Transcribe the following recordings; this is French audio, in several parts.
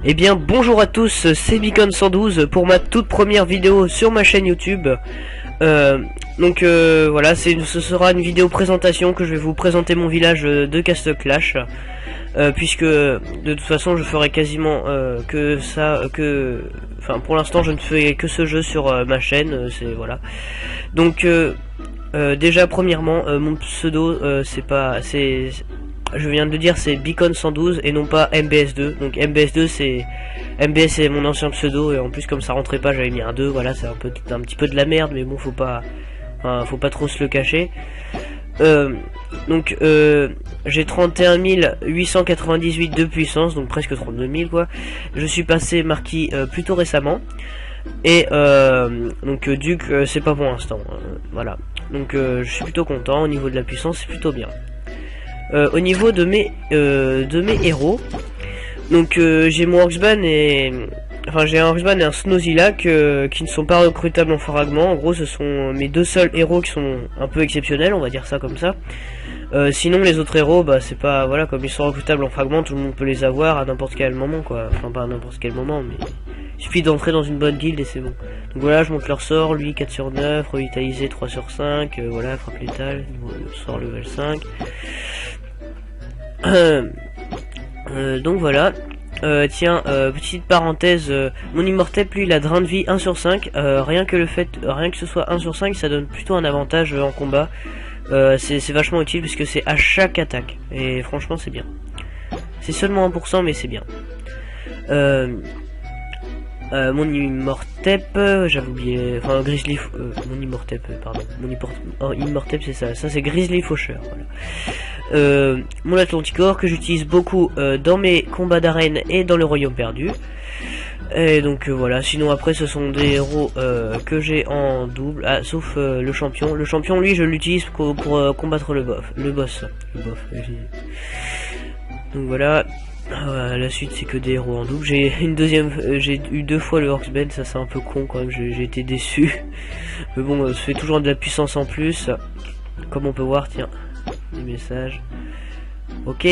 Eh bien bonjour à tous, c'est Beacon112 pour ma toute première vidéo sur ma chaîne YouTube. Voilà, ce sera une vidéo présentation que je vais vous présenter mon village de Castle Clash. Puisque de toute façon je ferai quasiment enfin pour l'instant je ne fais que ce jeu sur ma chaîne, c'est voilà. Donc déjà premièrement mon pseudo je viens de le dire, c'est Beacon112 et non pas MBS2. Donc MBS2 c'est mon ancien pseudo, et en plus comme ça rentrait pas j'avais mis un 2, voilà, c'est un petit peu de la merde, mais bon faut pas trop se le cacher. J'ai 31 898 de puissance, donc presque 32 000 quoi. Je suis passé marquis plutôt récemment. Et Duc c'est pas pour l'instant, voilà. Donc je suis plutôt content, au niveau de la puissance c'est plutôt bien. Au niveau de mes héros, donc j'ai mon Orcsban j'ai un Orcsban et un Snowzilla qui ne sont pas recrutables en fragment. En gros ce sont mes deux seuls héros qui sont un peu exceptionnels, on va dire ça comme ça. Sinon les autres héros, bah c'est pas, voilà, comme ils sont recrutables en fragment, tout le monde peut les avoir à n'importe quel moment quoi. Enfin pas à n'importe quel moment, mais il suffit d'entrer dans une bonne guilde et c'est bon. Donc voilà, je monte leur sort, lui 4 sur 9, revitalisé 3 sur 5, voilà, frappe létale, sort level 5. Donc voilà. Petite parenthèse, mon Immortep lui il a drain de vie 1 sur 5, rien que ce soit 1 sur 5 ça donne plutôt un avantage en combat. C'est vachement utile puisque c'est à chaque attaque et franchement c'est bien. C'est seulement 1% mais c'est bien. Mon Immortep, j'avais oublié, enfin Grizzly, mon Immortep, pardon, mon Immortep c'est ça c'est Grizzly Faucheur, voilà. Mon Atlanticor que j'utilise beaucoup dans mes combats d'arène et dans le royaume perdu. Et donc voilà, sinon après ce sont des héros que j'ai en double, sauf le champion. Le champion lui je l'utilise pour combattre le boss. Donc voilà. La suite c'est que des héros en double. J'ai j'ai eu 2 fois le Orcsban, ça c'est un peu con quand même, j'ai été déçu. Mais bon, ça fait toujours de la puissance en plus. Comme on peut voir, tiens, des messages. Ok.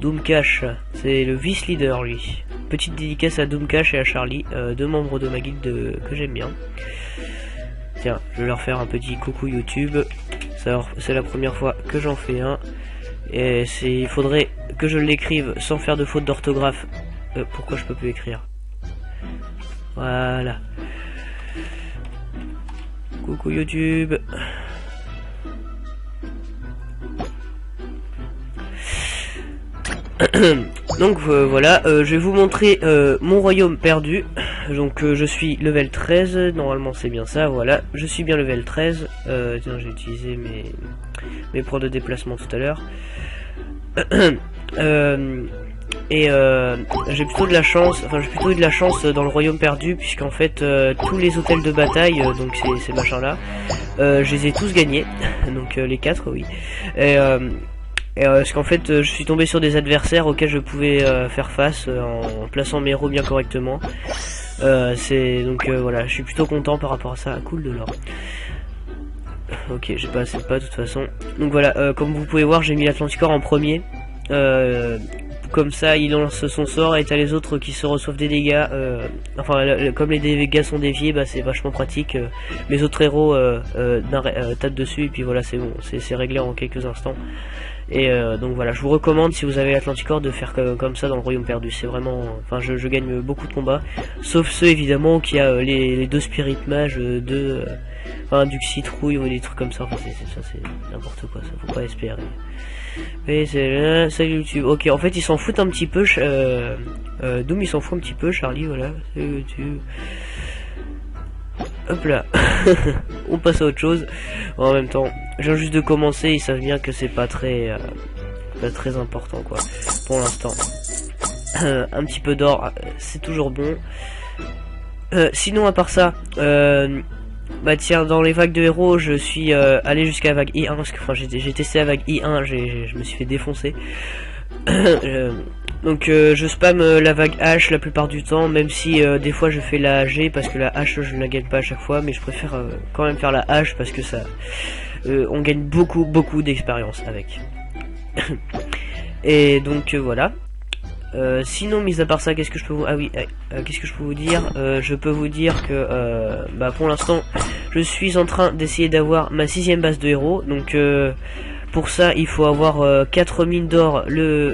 Doomcash, c'est le vice-leader lui. Petite dédicace à Doomcash et à Charlie, 2 membres de ma guilde que j'aime bien. Tiens, je vais leur faire un petit coucou YouTube. C'est la première fois que j'en fais un. Et il faudrait que je l'écrive sans faire de faute d'orthographe. Pourquoi je peux plus écrire? Voilà. Coucou YouTube. Donc voilà, je vais vous montrer mon royaume perdu. Donc je suis level 13, normalement c'est bien ça, voilà. Je suis bien level 13. Tiens, j'ai utilisé mes points de déplacement tout à l'heure. J'ai plutôt de la chance, j'ai plutôt eu de la chance dans le royaume perdu, puisqu'en fait tous les hôtels de bataille, donc ces machins là, je les ai tous gagnés. Donc les 4 oui. Parce qu'en fait je suis tombé sur des adversaires auxquels je pouvais faire face en plaçant mes héros bien correctement. Voilà, je suis plutôt content par rapport à ça. Cool de l'or. Ok, j'ai pas assez de pas de toute façon. Donc voilà, comme vous pouvez voir, j'ai mis l'Atlanticor en premier. Comme ça, il lance son sort et t'as les autres qui se reçoivent des dégâts. Comme les dégâts sont déviés, bah c'est vachement pratique. Les autres héros tapent dessus et puis voilà, c'est bon, c'est réglé en quelques instants. Et donc voilà, je vous recommande, si vous avez l'Atlanticor, de faire comme ça dans le royaume perdu. C'est vraiment, je gagne beaucoup de combats, sauf ceux évidemment qui a les 2 spirit mages, du citrouille ou des trucs comme ça. Enfin c'est n'importe quoi, ça faut pas espérer. Mais c'est salut YouTube. Ok, en fait ils s'en foutent un petit peu. Doom il s'en fout un petit peu. Charlie, voilà. Salut YouTube. Hop là. On passe à autre chose. En même temps, je viens juste de commencer. Ils savent bien que c'est pas très important quoi. Pour l'instant. Un petit peu d'or, c'est toujours bon. Sinon à part ça, bah tiens, dans les vagues de héros, je suis allé jusqu'à la vague I1, parce que j'ai testé la vague I1, je me suis fait défoncer. Je spam la vague H la plupart du temps, même si des fois je fais la G, parce que la H je ne la gagne pas à chaque fois, mais je préfère quand même faire la H parce que ça, on gagne beaucoup d'expérience avec. Et donc voilà. Sinon, mis à part ça, qu'est-ce que je peux vous... Ah oui, qu'est-ce que je peux vous dire? Je peux vous dire que bah, pour l'instant, je suis en train d'essayer d'avoir ma 6ème base de héros. Donc pour ça, il faut avoir 4 mines d'or,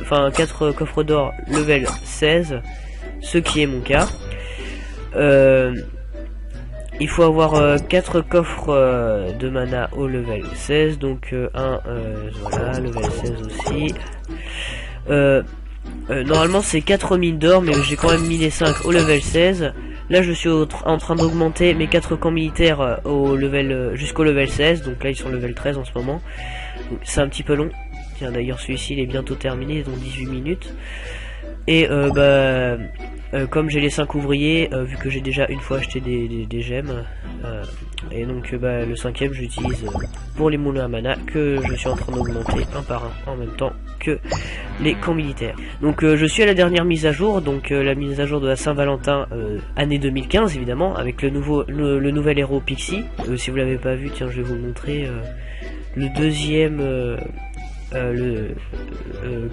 enfin 4 coffres d'or level 16, ce qui est mon cas. Il faut avoir 4 coffres de mana au level 16, donc voilà, level 16 aussi. Normalement c'est 4 mines d'or, mais j'ai quand même mis les 5 au level 16. Là je suis en train d'augmenter mes 4 camps militaires au level jusqu'au level 16, donc là ils sont level 13 en ce moment. C'est un petit peu long. Tiens, d'ailleurs celui-ci il est bientôt terminé, donc 18 minutes. Et comme j'ai les 5 ouvriers, vu que j'ai déjà une fois acheté des gemmes, et donc le 5ème j'utilise pour les moulins à mana que je suis en train d'augmenter un par un en même temps que les camps militaires. Donc je suis à la dernière mise à jour, donc la mise à jour de la Saint-Valentin année 2015 évidemment, avec le nouvel héros Pixie. Si vous l'avez pas vu, tiens je vais vous montrer le deuxième le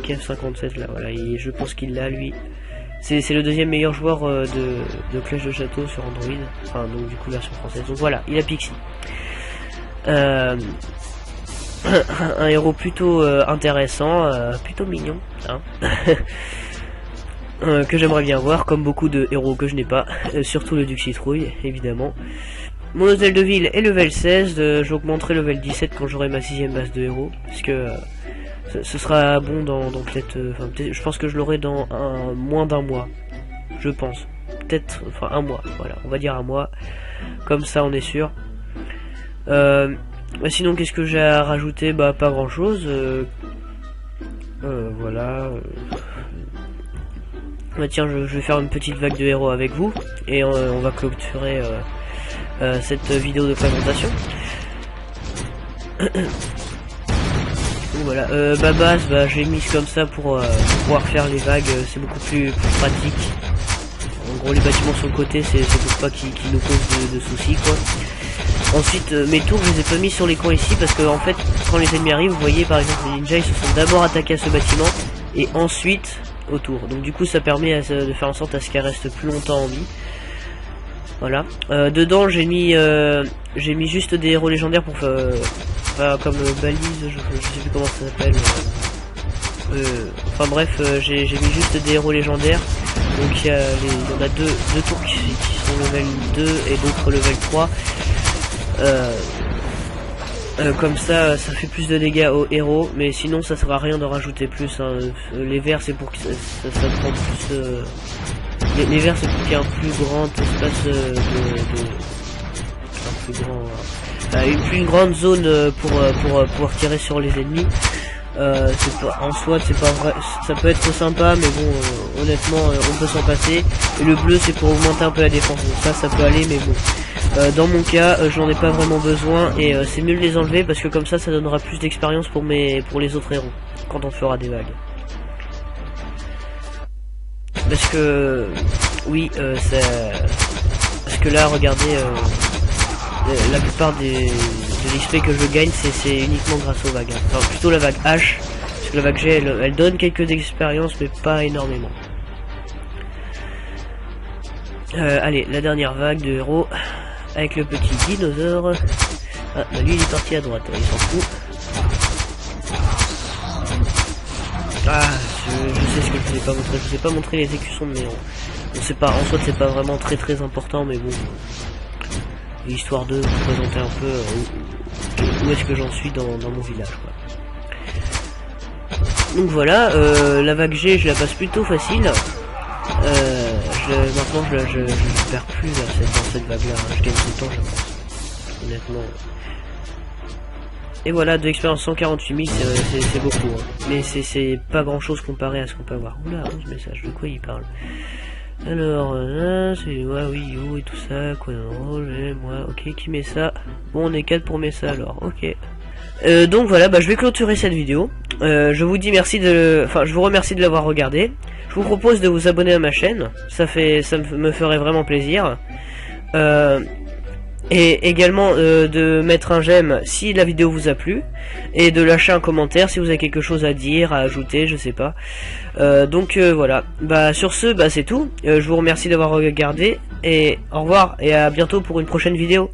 KF57 là, voilà, et je pense qu'il l'a lui. C'est le deuxième meilleur joueur de Clash de Château sur Android, enfin donc du coup version française. Donc voilà, il a Pixie. Un héros plutôt intéressant, plutôt mignon, hein. Que j'aimerais bien voir, comme beaucoup de héros que je n'ai pas, surtout le Duc Citrouille, évidemment. Mon hôtel de ville est level 16, j'augmenterai level 17 quand j'aurai ma 6ème base de héros, parce que ce sera bon dans peut-être, je pense que je l'aurai dans moins d'un mois, je pense, peut-être, enfin un mois, voilà, on va dire un mois, comme ça on est sûr. Sinon qu'est-ce que j'ai à rajouter? Bah pas grand chose, voilà. Bah tiens, je vais faire une petite vague de héros avec vous, et on va clôturer cette vidéo de présentation. Voilà, ma base, j'ai mis comme ça pour pouvoir faire les vagues, c'est beaucoup plus pratique. En gros, les bâtiments sur le côté, c'est pour pas qu'ils nous causent de soucis, quoi. Ensuite, mes tours, je les ai pas mis sur les coins ici, parce que en fait, quand les ennemis arrivent, vous voyez, par exemple, les ninjas, ils se sont d'abord attaqués à ce bâtiment, et ensuite autour. Donc du coup, ça permet de faire en sorte à ce qu'elle reste plus longtemps en vie. Voilà. Dedans, j'ai mis juste des héros légendaires pour comme balise, je sais plus comment ça s'appelle. Enfin bref, j'ai mis juste des héros légendaires. Donc il y en a deux tours qui sont level 2 et d'autres level 3. Comme ça, ça fait plus de dégâts aux héros, mais sinon ça sert à rien de rajouter plus, hein. Les verts c'est pour que ça prend plus. Les verts c'est pour qu'il y ait un plus grand espace une plus grande zone pour pouvoir tirer sur les ennemis. En soi c'est pas vrai, ça peut être sympa, mais bon, honnêtement on peut s'en passer. Et le bleu c'est pour augmenter un peu la défense, donc ça peut aller, mais bon. Dans mon cas, j'en ai pas vraiment besoin, et c'est mieux de les enlever parce que comme ça donnera plus d'expérience pour les autres héros quand on fera des vagues. Parce que oui, parce que là, regardez, la plupart de l'XP que je gagne, c'est uniquement grâce aux vagues. Enfin, plutôt la vague H, parce que la vague G, elle donne quelques expériences, mais pas énormément. Allez, la dernière vague de héros. Avec le petit dinosaure. Ah, bah lui il est parti à droite, il s'en fout. Ah, je sais ce que je vous ai pas montré. Je vous ai pas montré les écussons de néant. On sait pas, en soi c'est pas vraiment très important, mais bon. Histoire de vous présenter un peu où est-ce que j'en suis dans mon village, quoi. Donc voilà, la vague G je la passe plutôt facile. Maintenant je perds plus dans cette vague là, je gagne tout le temps je pense, honnêtement. Et voilà, de l'expérience 148 000 c'est beaucoup, hein. Mais c'est pas grand chose comparé à ce qu'on peut avoir. Oula, 11 messages, de quoi il parle? Alors, c'est moi, oui, yo et tout ça, quoi, moi, ok, qui met ça? Bon, on est 4 pour mettre ça alors, ok. Donc voilà, je vais clôturer cette vidéo. Je vous dis merci je vous remercie de l'avoir regardé. Je vous propose de vous abonner à ma chaîne, ça me ferait vraiment plaisir. Et également de mettre un j'aime si la vidéo vous a plu. Et de lâcher un commentaire si vous avez quelque chose à dire, à ajouter, je sais pas. Donc voilà. Bah sur ce, bah c'est tout. Je vous remercie d'avoir regardé. Et au revoir et à bientôt pour une prochaine vidéo.